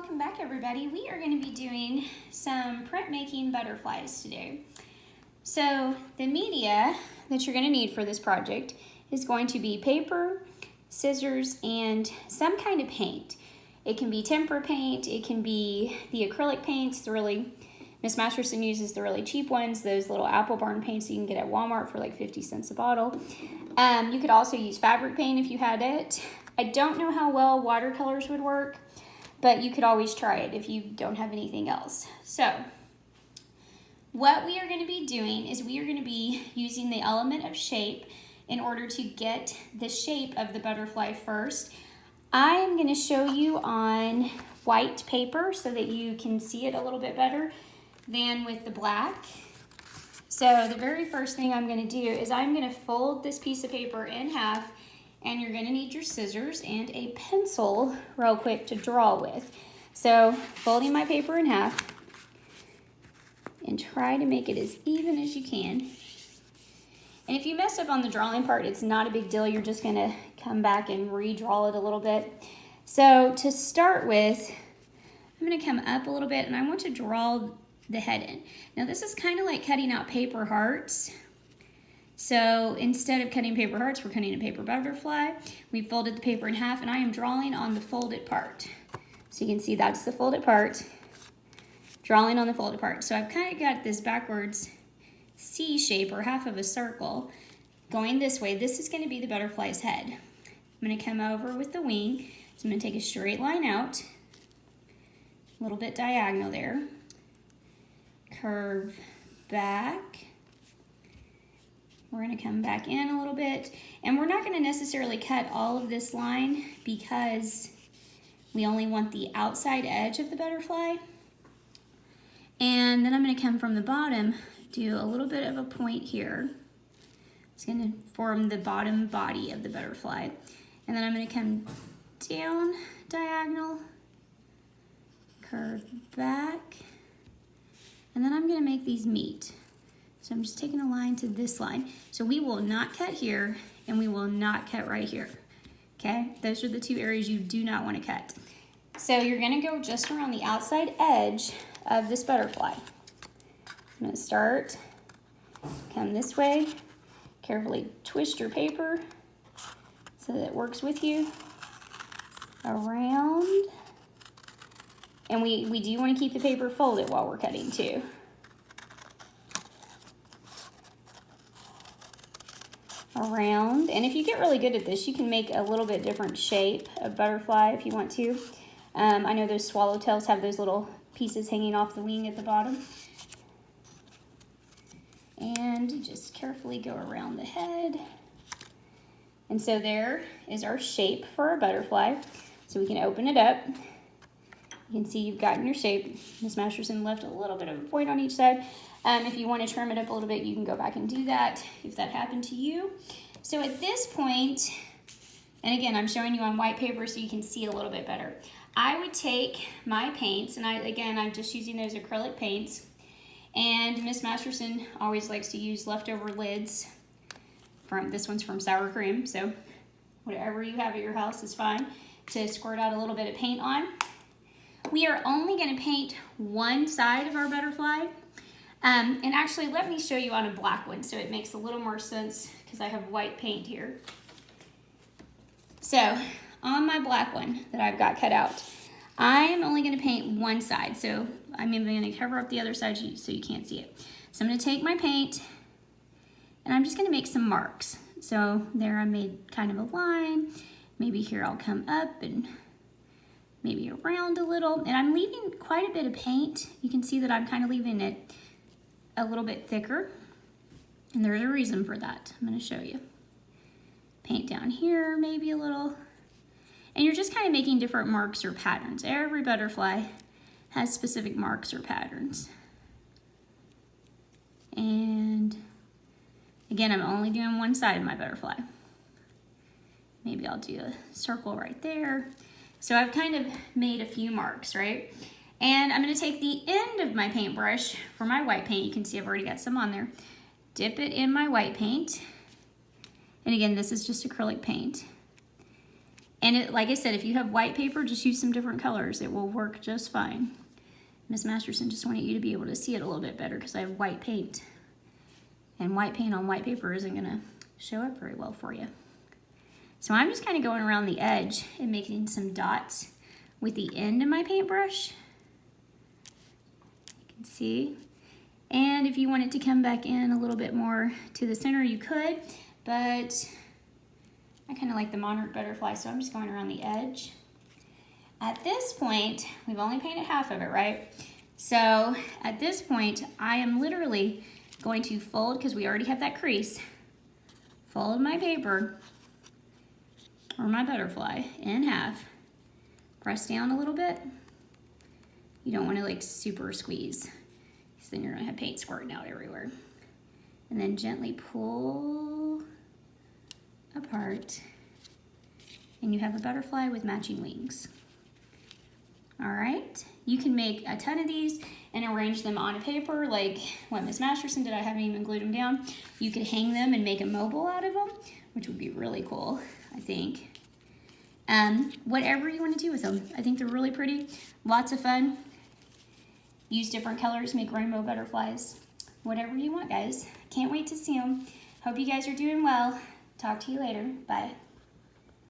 welcome back everybody. We are going to be doing some printmaking butterflies today. So the media that you're going to need for this project is going to be paper, scissors, and some kind of paint. It can be tempera paint, it can be the acrylic paints, Miss Masterson uses the really cheap ones, those little Apple Barn paints you can get at Walmart for like 50 cents a bottle. You could also use fabric paint if you had it. I don't know how well watercolors would work, but you could always try it if you don't have anything else. So what we are going to be doing is we are going to be using the element of shape in order to get the shape of the butterfly first. I am going to show you on white paper so that you can see it a little bit better than with the black. So the very first thing I'm going to do is I'm going to fold this piece of paper in half, and you're going to need your scissors and a pencil real quick to draw with. So folding my paper in half and try to make it as even as you can. And if you mess up on the drawing part, it's not a big deal. You're just going to come back and redraw it a little bit. So to start with, I'm going to come up a little bit and I want to draw the head in. Now this is kind of like cutting out paper hearts. So instead of cutting paper hearts, we're cutting a paper butterfly. We folded the paper in half and I am drawing on the folded part. So you can see that's the folded part, drawing on the folded part. So I've kind of got this backwards C shape or half of a circle going this way. This is going to be the butterfly's head. I'm going to come over with the wing. So I'm going to take a straight line out, a little bit diagonal there, curve back. We're going to come back in a little bit, and we're not going to necessarily cut all of this line because we only want the outside edge of the butterfly. And then I'm going to come from the bottom, do a little bit of a point here. It's going to form the bottom body of the butterfly. And then I'm going to come down diagonal, curve back, and then I'm going to make these meet. So I'm just taking a line to this line. So we will not cut here and we will not cut right here. Okay, those are the two areas you do not want to cut. So you're going to go just around the outside edge of this butterfly. I'm going to start, come this way, carefully twist your paper so that it works with you, around. And we do want to keep the paper folded while we're cutting too. Around, and if you get really good at this, you can make a little bit different shape of butterfly if you want to. I know those swallowtails have those little pieces hanging off the wing at the bottom. And just carefully go around the head. And so there is our shape for our butterfly. So we can open it up. You can see you've gotten your shape. Miss Masterson left a little bit of a point on each side. If you want to trim it up a little bit, you can go back and do that if that happened to you. So at this point, and again, I'm showing you on white paper so you can see a little bit better. I would take my paints, and I'm just using those acrylic paints. And Miss Masterson always likes to use leftover lids. This one's from sour cream, so whatever you have at your house is fine, to squirt out a little bit of paint on. We are only going to paint one side of our butterfly. And actually, let me show you on a black one so it makes a little more sense because I have white paint here. So on my black one that I've got cut out, I am only going to paint one side. So I'm even going to cover up the other side so you can't see it. So I'm going to take my paint and I'm just going to make some marks. So there I made kind of a line. Maybe here I'll come up and maybe around a little. And I'm leaving quite a bit of paint. You can see that I'm kind of leaving it a little bit thicker, and there's a reason for that. I'm going to show you. Paint down here maybe a little, and you're just kind of making different marks or patterns. Every butterfly has specific marks or patterns. And again, I'm only doing one side of my butterfly. Maybe I'll do a circle right there. So I've kind of made a few marks, right? And I'm going to take the end of my paintbrush for my white paint. You can see I've already got some on there. Dip it in my white paint. And again, this is just acrylic paint. And it, like I said, if you have white paper, just use some different colors. It will work just fine. Miss Masterson just wanted you to be able to see it a little bit better because I have white paint. And white paint on white paper isn't going to show up very well for you. So I'm just kind of going around the edge and making some dots with the end of my paintbrush. You can see. And if you wanted to come back in a little bit more to the center, you could, but I kind of like the monarch butterfly, so I'm just going around the edge. At this point, we've only painted half of it, right? So at this point, I am literally going to fold, because we already have that crease, fold my paper or my butterfly in half, press down a little bit. You don't want to like super squeeze, because then you're going to have paint squirting out everywhere. And then gently pull apart, and you have a butterfly with matching wings. All right, you can make a ton of these and arrange them on a paper like what Miss Masterson did. I haven't even glued them down. You could hang them and make a mobile out of them, which would be really cool, I think. Whatever you want to do with them. I think they're really pretty, lots of fun. Use different colors, make rainbow butterflies. Whatever you want, guys. Can't wait to see them. Hope you guys are doing well. Talk to you later. Bye.